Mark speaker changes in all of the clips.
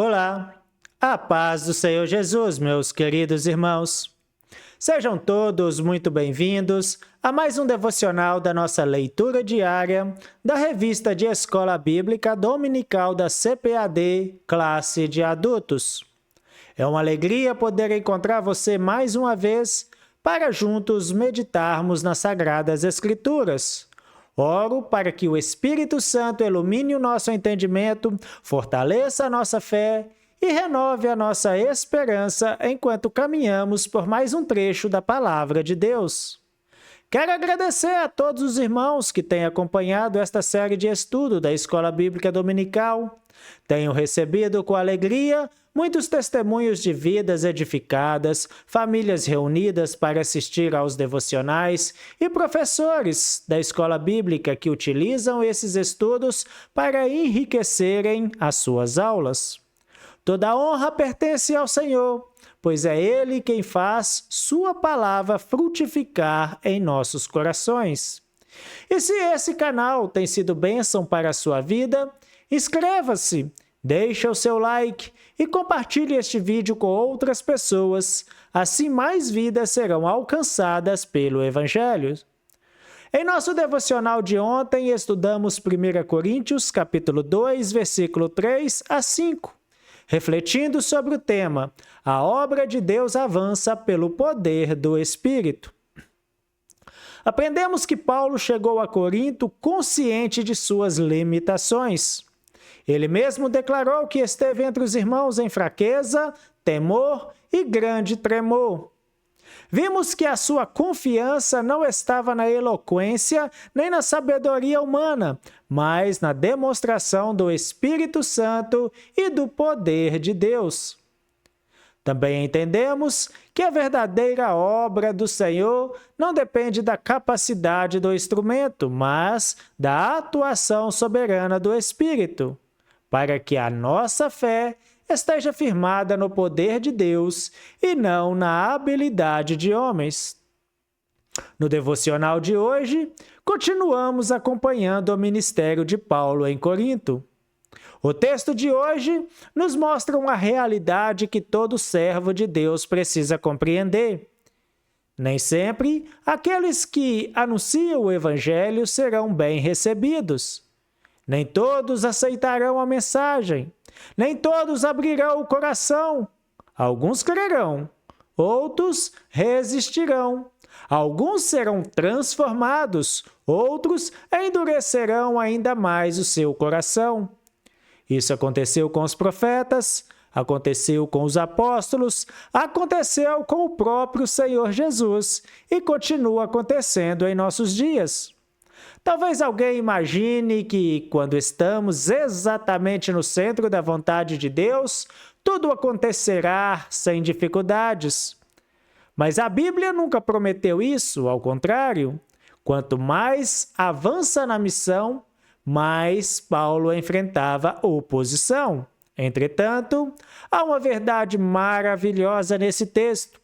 Speaker 1: Olá, a paz do Senhor Jesus, meus queridos irmãos. Sejam todos muito bem-vindos a mais um devocional da nossa leitura diária da revista de Escola Bíblica Dominical da CPAD, Classe de Adultos. É uma alegria poder encontrar você mais uma vez para juntos meditarmos nas Sagradas Escrituras. Oro para que o Espírito Santo ilumine o nosso entendimento, fortaleça a nossa fé e renove a nossa esperança enquanto caminhamos por mais um trecho da Palavra de Deus. Quero agradecer a todos os irmãos que têm acompanhado esta série de estudo da Escola Bíblica Dominical. Tenho recebido com alegria muitos testemunhos de vidas edificadas, famílias reunidas para assistir aos devocionais e professores da Escola Bíblica que utilizam esses estudos para enriquecerem as suas aulas. Toda honra pertence ao Senhor, pois é Ele quem faz sua palavra frutificar em nossos corações. E se esse canal tem sido bênção para a sua vida, inscreva-se, deixe o seu like e compartilhe este vídeo com outras pessoas, assim mais vidas serão alcançadas pelo Evangelho. Em nosso devocional de ontem, estudamos 1 Coríntios, capítulo 2, versículo 3 a 5. Refletindo sobre o tema, a obra de Deus avança pelo poder do Espírito. Aprendemos que Paulo chegou a Corinto consciente de suas limitações. Ele mesmo declarou que esteve entre os irmãos em fraqueza, temor e grande tremor. Vimos que a sua confiança não estava na eloquência nem na sabedoria humana, mas na demonstração do Espírito Santo e do poder de Deus. Também entendemos que a verdadeira obra do Senhor não depende da capacidade do instrumento, mas da atuação soberana do Espírito, para que a nossa fé esteja firmada no poder de Deus e não na habilidade de homens. No devocional de hoje, continuamos acompanhando o ministério de Paulo em Corinto. O texto de hoje nos mostra uma realidade que todo servo de Deus precisa compreender. Nem sempre aqueles que anunciam o Evangelho serão bem recebidos. Nem todos aceitarão a mensagem. Nem todos abrirão o coração. Alguns crerão, outros resistirão. Alguns serão transformados, outros endurecerão ainda mais o seu coração. Isso aconteceu com os profetas, aconteceu com os apóstolos, aconteceu com o próprio Senhor Jesus e continua acontecendo em nossos dias. Talvez alguém imagine que, quando estamos exatamente no centro da vontade de Deus, tudo acontecerá sem dificuldades. Mas a Bíblia nunca prometeu isso, ao contrário. Quanto mais avança na missão, mais Paulo enfrentava oposição. Entretanto, há uma verdade maravilhosa nesse texto.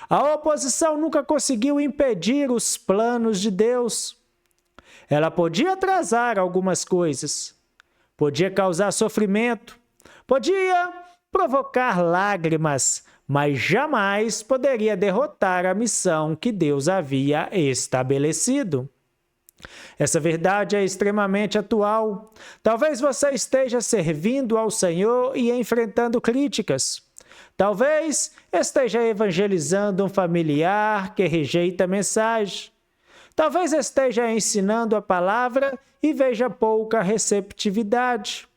Speaker 1: A oposição nunca conseguiu impedir os planos de Deus. Ela podia atrasar algumas coisas, podia causar sofrimento, podia provocar lágrimas, mas jamais poderia derrotar a missão que Deus havia estabelecido. Essa verdade é extremamente atual. Talvez você esteja servindo ao Senhor e enfrentando críticas. Talvez esteja evangelizando um familiar que rejeita a mensagem. Talvez esteja ensinando a palavra e veja pouca receptividade.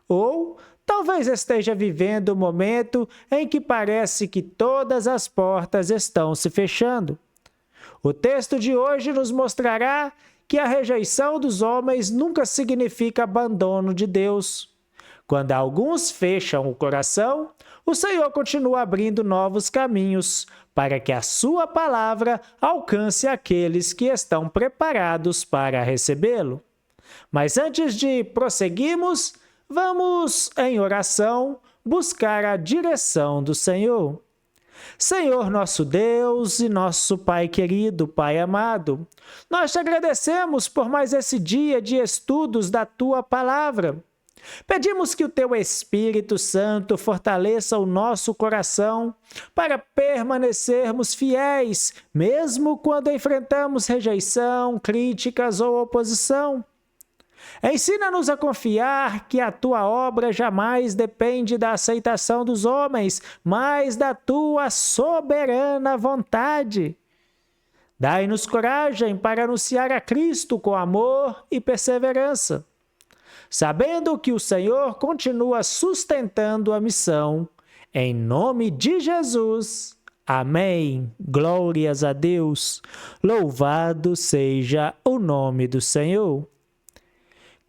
Speaker 1: Ou talvez esteja vivendo um momento em que parece que todas as portas estão se fechando. O texto de hoje nos mostrará que a rejeição dos homens nunca significa abandono de Deus. Quando alguns fecham o coração, o Senhor continua abrindo novos caminhos para que a sua palavra alcance aqueles que estão preparados para recebê-lo. Mas antes de prosseguirmos, vamos, em oração, buscar a direção do Senhor. Senhor nosso Deus e nosso Pai querido, Pai amado, nós te agradecemos por mais esse dia de estudos da Tua Palavra. Pedimos que o Teu Espírito Santo fortaleça o nosso coração para permanecermos fiéis, mesmo quando enfrentamos rejeição, críticas ou oposição. Ensina-nos a confiar que a Tua obra jamais depende da aceitação dos homens, mas da Tua soberana vontade. Dai-nos coragem para anunciar a Cristo com amor e perseverança, sabendo que o Senhor continua sustentando a missão. Em nome de Jesus. Amém. Glórias a Deus. Louvado seja o nome do Senhor.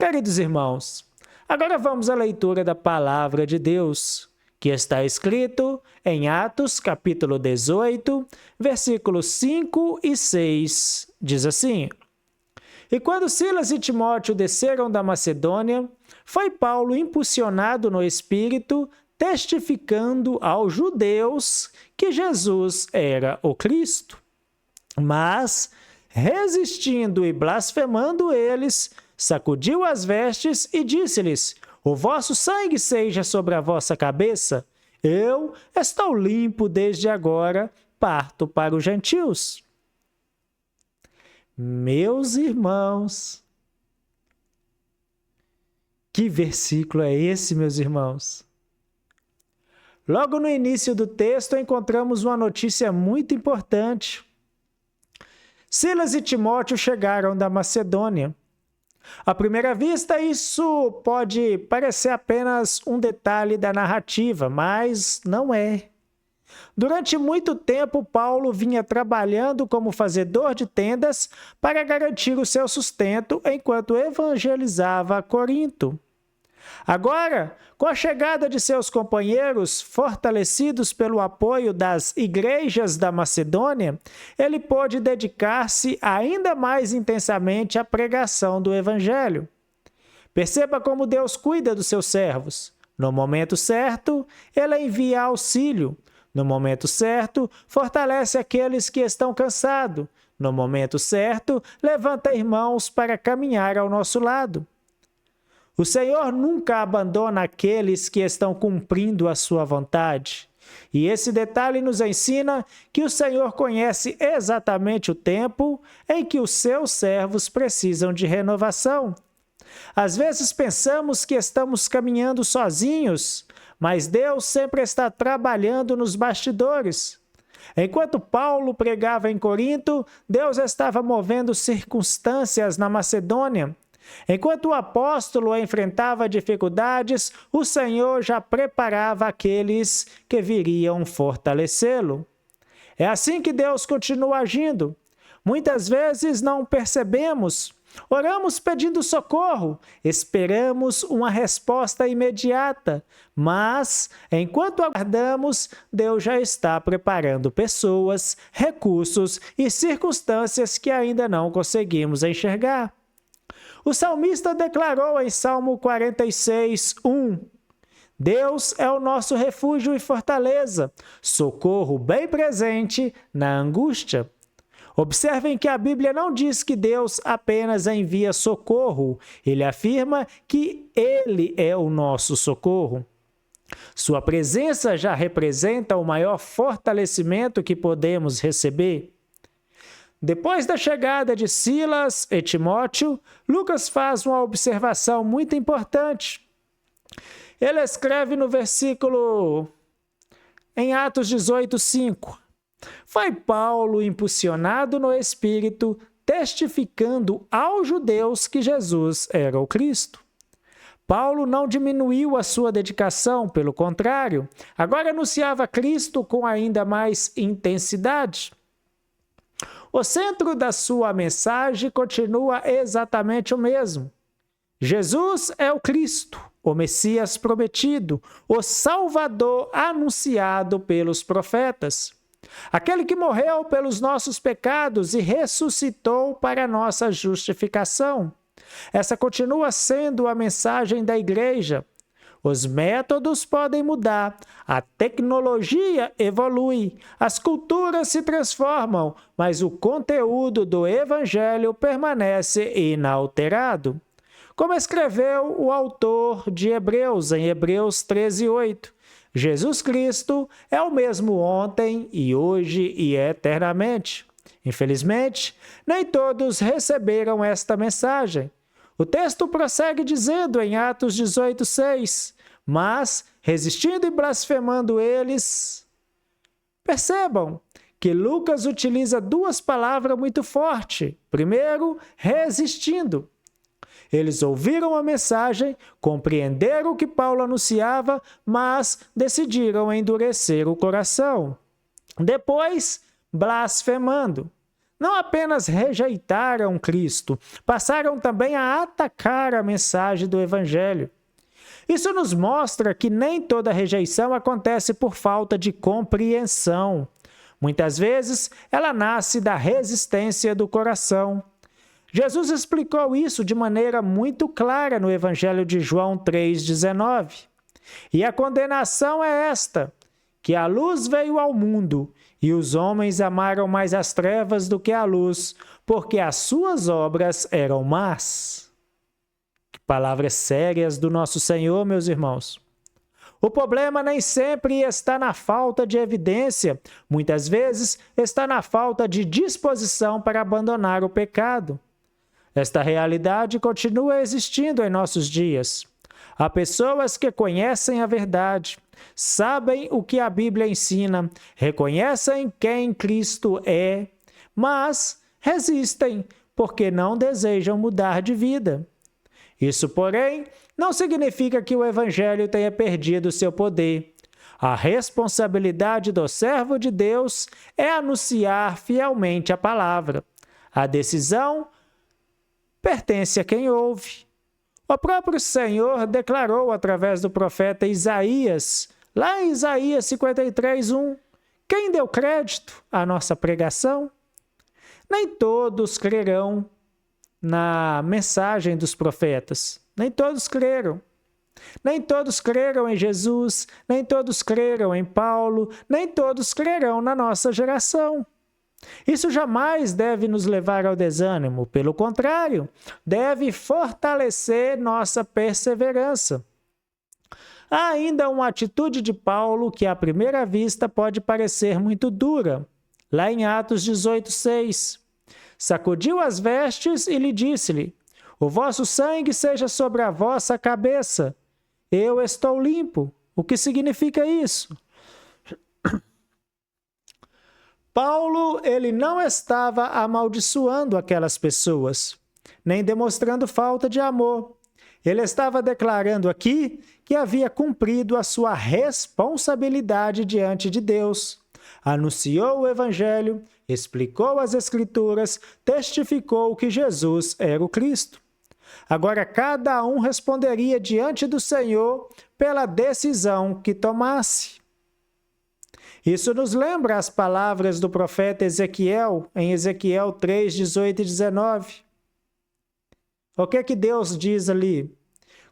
Speaker 1: Queridos irmãos, agora vamos à leitura da Palavra de Deus, que está escrito em Atos, capítulo 18, versículos 5 e 6. Diz assim: E quando Silas e Timóteo desceram da Macedônia, foi Paulo impulsionado no Espírito, testificando aos judeus que Jesus era o Cristo. Mas, resistindo e blasfemando eles, sacudiu as vestes e disse-lhes: O vosso sangue seja sobre a vossa cabeça. Eu estou limpo desde agora, parto para os gentios. Meus irmãos, que versículo é esse, meus irmãos? Logo no início do texto encontramos uma notícia muito importante. Silas e Timóteo chegaram da Macedônia. À primeira vista, isso pode parecer apenas um detalhe da narrativa, mas não é. Durante muito tempo, Paulo vinha trabalhando como fazedor de tendas para garantir o seu sustento enquanto evangelizava Corinto. Agora, com a chegada de seus companheiros, fortalecidos pelo apoio das igrejas da Macedônia, ele pôde dedicar-se ainda mais intensamente à pregação do Evangelho. Perceba como Deus cuida dos seus servos. No momento certo, ele envia auxílio. No momento certo, fortalece aqueles que estão cansados. No momento certo, levanta irmãos para caminhar ao nosso lado. O Senhor nunca abandona aqueles que estão cumprindo a sua vontade. E esse detalhe nos ensina que o Senhor conhece exatamente o tempo em que os seus servos precisam de renovação. Às vezes pensamos que estamos caminhando sozinhos, mas Deus sempre está trabalhando nos bastidores. Enquanto Paulo pregava em Corinto, Deus estava movendo circunstâncias na Macedônia. Enquanto o apóstolo enfrentava dificuldades, o Senhor já preparava aqueles que viriam fortalecê-lo. É assim que Deus continua agindo. Muitas vezes não percebemos. Oramos pedindo socorro, esperamos uma resposta imediata, mas, enquanto aguardamos, Deus já está preparando pessoas, recursos e circunstâncias que ainda não conseguimos enxergar. O salmista declarou em Salmo 46, 1: Deus é o nosso refúgio e fortaleza, socorro bem presente na angústia. Observem que a Bíblia não diz que Deus apenas envia socorro, ele afirma que Ele é o nosso socorro. Sua presença já representa o maior fortalecimento que podemos receber. Depois da chegada de Silas e Timóteo, Lucas faz uma observação muito importante. Ele escreve no versículo, em Atos 18, 5, foi Paulo impulsionado no Espírito, testificando aos judeus que Jesus era o Cristo. Paulo não diminuiu a sua dedicação, pelo contrário, agora anunciava Cristo com ainda mais intensidade. O centro da sua mensagem continua exatamente o mesmo. Jesus é o Cristo, o Messias prometido, o Salvador anunciado pelos profetas. Aquele que morreu pelos nossos pecados e ressuscitou para a nossa justificação. Essa continua sendo a mensagem da igreja. Os métodos podem mudar, a tecnologia evolui, as culturas se transformam, mas o conteúdo do Evangelho permanece inalterado. Como escreveu o autor de Hebreus, em Hebreus 13:8. Jesus Cristo é o mesmo ontem e hoje e eternamente. Infelizmente, nem todos receberam esta mensagem. O texto prossegue dizendo em Atos 18:6, mas, resistindo e blasfemando eles... Percebam que Lucas utiliza duas palavras muito fortes. Primeiro, resistindo. Eles ouviram a mensagem, compreenderam o que Paulo anunciava, mas decidiram endurecer o coração. Depois, blasfemando. Não apenas rejeitaram Cristo, passaram também a atacar a mensagem do Evangelho. Isso nos mostra que nem toda rejeição acontece por falta de compreensão. Muitas vezes, ela nasce da resistência do coração. Jesus explicou isso de maneira muito clara no Evangelho de João 3,19. E a condenação é esta, que a luz veio ao mundo, e os homens amaram mais as trevas do que a luz, porque as suas obras eram más. Que palavras sérias do nosso Senhor, meus irmãos. O problema nem sempre está na falta de evidência, muitas vezes está na falta de disposição para abandonar o pecado. Esta realidade continua existindo em nossos dias. Há pessoas que conhecem a verdade, sabem o que a Bíblia ensina, reconhecem quem Cristo é, mas resistem porque não desejam mudar de vida. Isso, porém, não significa que o Evangelho tenha perdido seu poder. A responsabilidade do servo de Deus é anunciar fielmente a palavra. A decisão pertence a quem ouve. O próprio Senhor declarou através do profeta Isaías, lá em Isaías 53:1, quem deu crédito à nossa pregação? Nem todos crerão na mensagem dos profetas. Nem todos creram. Nem todos creram em Jesus, nem todos creram em Paulo, nem todos crerão na nossa geração. Isso jamais deve nos levar ao desânimo, pelo contrário, deve fortalecer nossa perseverança. Há ainda uma atitude de Paulo que à primeira vista pode parecer muito dura. Lá em Atos 18:6, sacudiu as vestes e lhe disse-lhe, o vosso sangue seja sobre a vossa cabeça, eu estou limpo. O que significa isso? Paulo, ele não estava amaldiçoando aquelas pessoas, nem demonstrando falta de amor. Ele estava declarando aqui que havia cumprido a sua responsabilidade diante de Deus. Anunciou o Evangelho, explicou as Escrituras, testificou que Jesus era o Cristo. Agora, cada um responderia diante do Senhor pela decisão que tomasse. Isso nos lembra as palavras do profeta Ezequiel, em Ezequiel 3:18 e 19. O que Deus diz ali?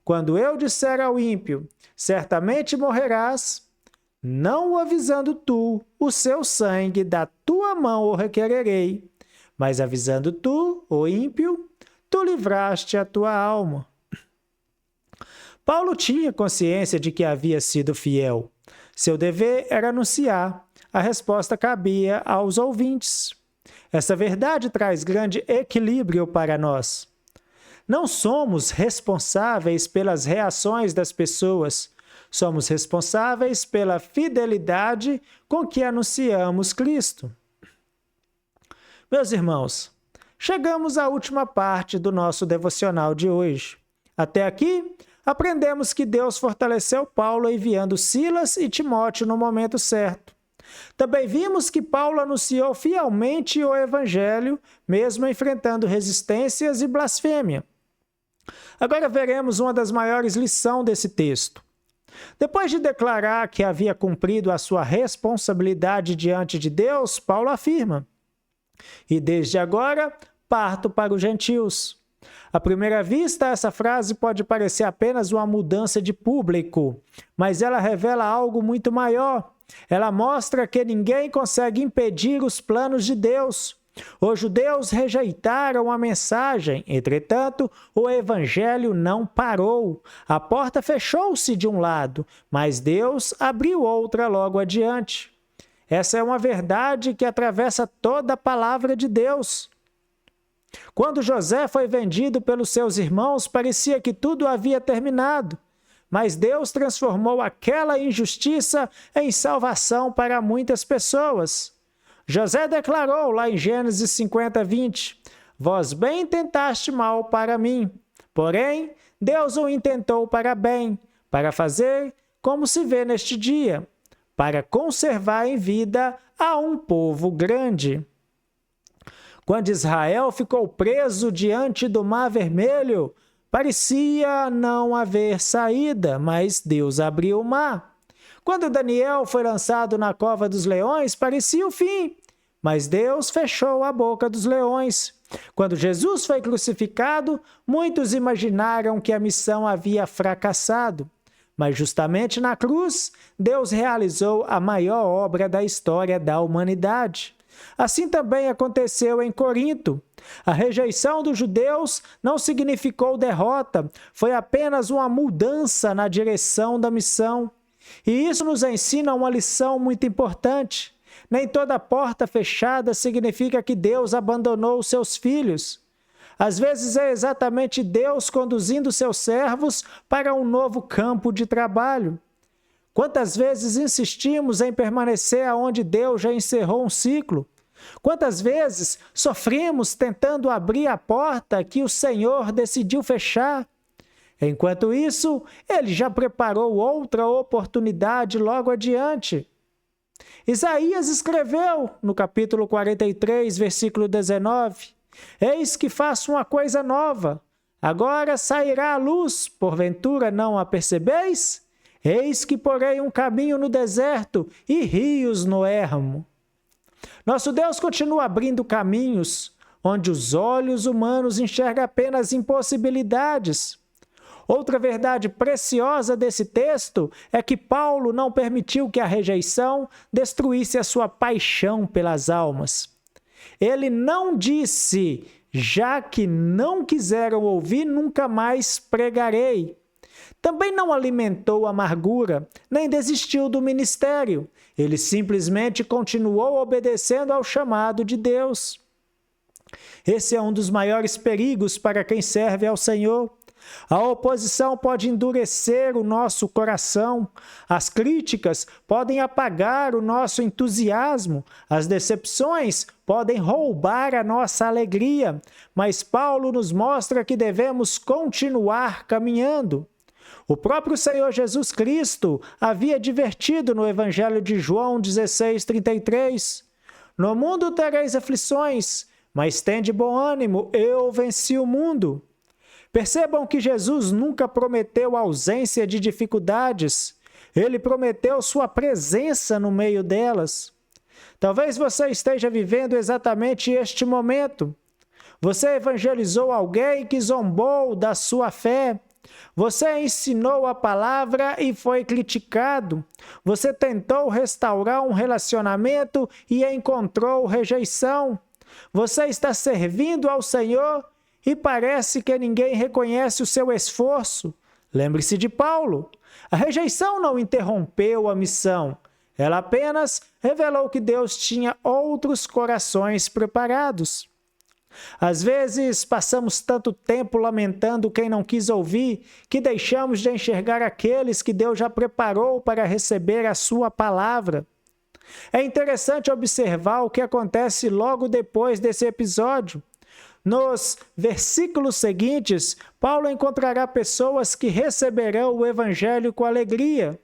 Speaker 1: Quando eu disser ao ímpio, certamente morrerás, não o avisando tu, o seu sangue da tua mão o requererei, mas avisando tu, o ímpio, tu livraste a tua alma. Paulo tinha consciência de que havia sido fiel. Seu dever era anunciar. A resposta cabia aos ouvintes. Essa verdade traz grande equilíbrio para nós. Não somos responsáveis pelas reações das pessoas. Somos responsáveis pela fidelidade com que anunciamos Cristo. Meus irmãos, chegamos à última parte do nosso devocional de hoje. Até aqui, aprendemos que Deus fortaleceu Paulo enviando Silas e Timóteo no momento certo. Também vimos que Paulo anunciou fielmente o Evangelho, mesmo enfrentando resistências e blasfêmia. Agora veremos uma das maiores lições desse texto. Depois de declarar que havia cumprido a sua responsabilidade diante de Deus, Paulo afirma: e desde agora parto para os gentios. À primeira vista, essa frase pode parecer apenas uma mudança de público, mas ela revela algo muito maior. Ela mostra que ninguém consegue impedir os planos de Deus. Os judeus rejeitaram a mensagem, entretanto, o evangelho não parou. A porta fechou-se de um lado, mas Deus abriu outra logo adiante. Essa é uma verdade que atravessa toda a palavra de Deus. Quando José foi vendido pelos seus irmãos, parecia que tudo havia terminado, mas Deus transformou aquela injustiça em salvação para muitas pessoas. José declarou lá em Gênesis 50:20, vós bem intentaste mal para mim, porém Deus o intentou para bem, para fazer como se vê neste dia, para conservar em vida a um povo grande. Quando Israel ficou preso diante do Mar Vermelho, parecia não haver saída, mas Deus abriu o mar. Quando Daniel foi lançado na cova dos leões, parecia o fim, mas Deus fechou a boca dos leões. Quando Jesus foi crucificado, muitos imaginaram que a missão havia fracassado. Mas justamente na cruz, Deus realizou a maior obra da história da humanidade. Assim também aconteceu em Corinto. A rejeição dos judeus não significou derrota, foi apenas uma mudança na direção da missão. E isso nos ensina uma lição muito importante. Nem toda porta fechada significa que Deus abandonou os seus filhos. Às vezes é exatamente Deus conduzindo seus servos para um novo campo de trabalho. Quantas vezes insistimos em permanecer aonde Deus já encerrou um ciclo? Quantas vezes sofremos tentando abrir a porta que o Senhor decidiu fechar? Enquanto isso, Ele já preparou outra oportunidade logo adiante. Isaías escreveu no capítulo 43, versículo 19, eis que faço uma coisa nova, agora sairá a luz, porventura não a percebeis? Eis que porei um caminho no deserto e rios no ermo. Nosso Deus continua abrindo caminhos onde os olhos humanos enxergam apenas impossibilidades. Outra verdade preciosa desse texto é que Paulo não permitiu que a rejeição destruísse a sua paixão pelas almas. Ele não disse, já que não quiseram ouvir, nunca mais pregarei. Também não alimentou amargura, nem desistiu do ministério. Ele simplesmente continuou obedecendo ao chamado de Deus. Esse é um dos maiores perigos para quem serve ao Senhor. A oposição pode endurecer o nosso coração, as críticas podem apagar o nosso entusiasmo, as decepções podem roubar a nossa alegria, mas Paulo nos mostra que devemos continuar caminhando. O próprio Senhor Jesus Cristo havia advertido no Evangelho de João 16:33, no mundo tereis aflições, mas tende bom ânimo, eu venci o mundo. Percebam que Jesus nunca prometeu ausência de dificuldades, ele prometeu sua presença no meio delas. Talvez você esteja vivendo exatamente este momento. Você evangelizou alguém que zombou da sua fé. Você ensinou a palavra e foi criticado. Você tentou restaurar um relacionamento e encontrou rejeição. Você está servindo ao Senhor e parece que ninguém reconhece o seu esforço. Lembre-se de Paulo. A rejeição não interrompeu a missão. Ela apenas revelou que Deus tinha outros corações preparados. Às vezes, passamos tanto tempo lamentando quem não quis ouvir, que deixamos de enxergar aqueles que Deus já preparou para receber a sua palavra. É interessante observar o que acontece logo depois desse episódio. Nos versículos seguintes, Paulo encontrará pessoas que receberão o evangelho com alegria.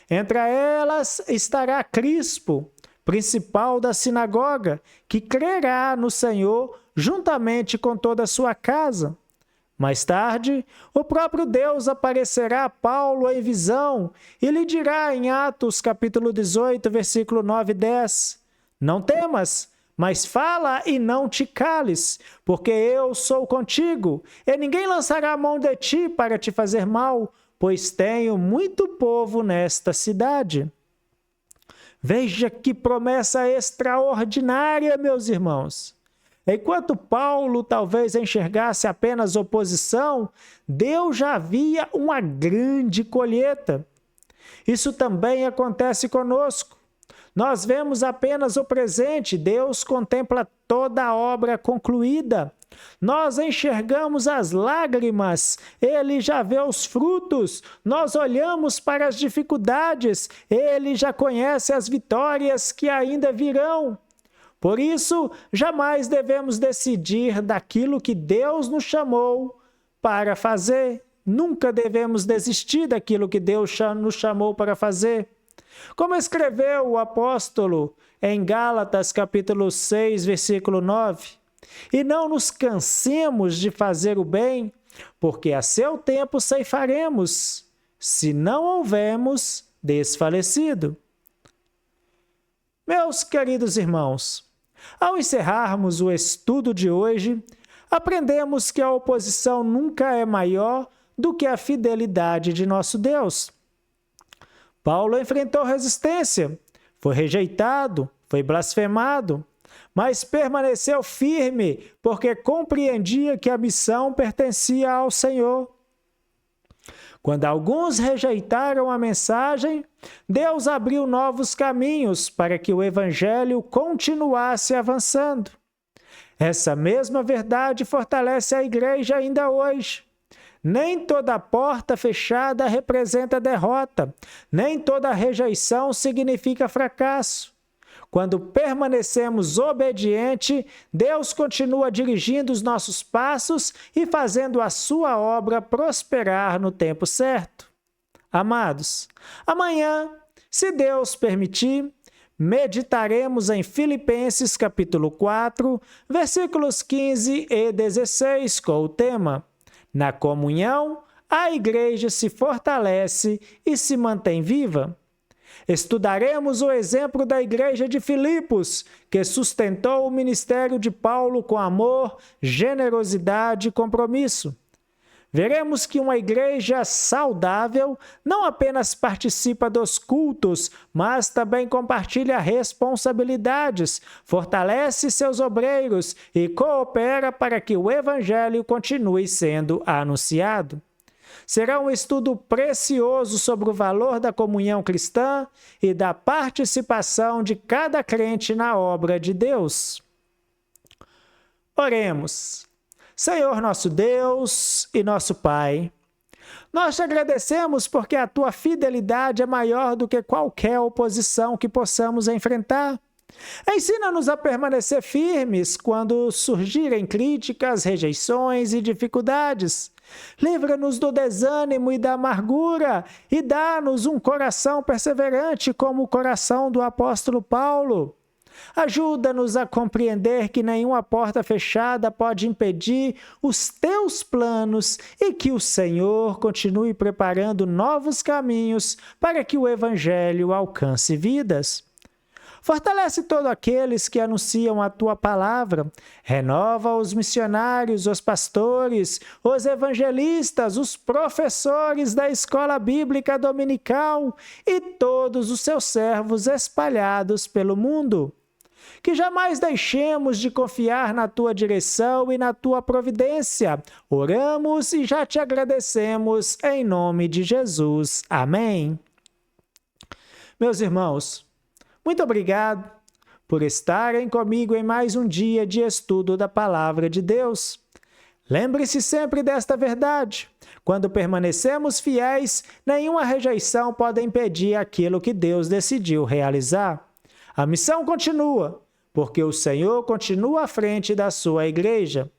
Speaker 1: Entre elas estará Crispo, principal da sinagoga, que crerá no Senhor juntamente com toda a sua casa. Mais tarde, o próprio Deus aparecerá a Paulo em visão e lhe dirá em Atos capítulo 18, versículo 9 e 10, não temas, mas fala e não te cales, porque eu sou contigo, e ninguém lançará a mão de ti para te fazer mal, pois tenho muito povo nesta cidade. Veja que promessa extraordinária, meus irmãos. Enquanto Paulo talvez enxergasse apenas oposição, Deus já via uma grande colheita. Isso também acontece conosco. Nós vemos apenas o presente, Deus contempla toda a obra concluída. Nós enxergamos as lágrimas, Ele já vê os frutos. Nós olhamos para as dificuldades, Ele já conhece as vitórias que ainda virão. Por isso, jamais devemos decidir daquilo que Deus nos chamou para fazer. Nunca devemos desistir daquilo que Deus nos chamou para fazer. Como escreveu o apóstolo em Gálatas, capítulo 6, versículo 9, e não nos cansemos de fazer o bem, porque a seu tempo ceifaremos, se não houvermos desfalecido. Meus queridos irmãos, ao encerrarmos o estudo de hoje, aprendemos que a oposição nunca é maior do que a fidelidade de nosso Deus. Paulo enfrentou resistência, foi rejeitado, foi blasfemado, mas permaneceu firme porque compreendia que a missão pertencia ao Senhor. Quando alguns rejeitaram a mensagem, Deus abriu novos caminhos para que o Evangelho continuasse avançando. Essa mesma verdade fortalece a igreja ainda hoje. Nem toda porta fechada representa derrota, nem toda rejeição significa fracasso. Quando permanecemos obedientes, Deus continua dirigindo os nossos passos e fazendo a sua obra prosperar no tempo certo. Amados, amanhã, se Deus permitir, meditaremos em Filipenses capítulo 4, versículos 15 e 16, com o tema: na comunhão, a igreja se fortalece e se mantém viva. Estudaremos o exemplo da igreja de Filipos, que sustentou o ministério de Paulo com amor, generosidade e compromisso. Veremos que uma igreja saudável não apenas participa dos cultos, mas também compartilha responsabilidades, fortalece seus obreiros e coopera para que o evangelho continue sendo anunciado. Será um estudo precioso sobre o valor da comunhão cristã e da participação de cada crente na obra de Deus. Oremos. Senhor nosso Deus e nosso Pai, nós te agradecemos porque a tua fidelidade é maior do que qualquer oposição que possamos enfrentar. Ensina-nos a permanecer firmes quando surgirem críticas, rejeições e dificuldades. Livra-nos do desânimo e da amargura e dá-nos um coração perseverante como o coração do apóstolo Paulo. Ajuda-nos a compreender que nenhuma porta fechada pode impedir os teus planos e que o Senhor continue preparando novos caminhos para que o Evangelho alcance vidas. Fortalece todos aqueles que anunciam a tua palavra. Renova os missionários, os pastores, os evangelistas, os professores da escola bíblica dominical e todos os seus servos espalhados pelo mundo. Que jamais deixemos de confiar na tua direção e na tua providência. Oramos e já te agradecemos em nome de Jesus. Amém. Meus irmãos, muito obrigado por estarem comigo em mais um dia de estudo da Palavra de Deus. Lembre-se sempre desta verdade. Quando permanecemos fiéis, nenhuma rejeição pode impedir aquilo que Deus decidiu realizar. A missão continua, porque o Senhor continua à frente da sua igreja.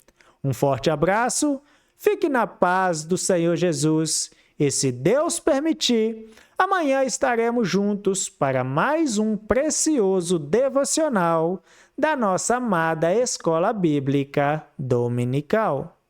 Speaker 1: Um forte abraço, fique na paz do Senhor Jesus e, se Deus permitir, amanhã estaremos juntos para mais um precioso devocional da nossa amada Escola Bíblica Dominical.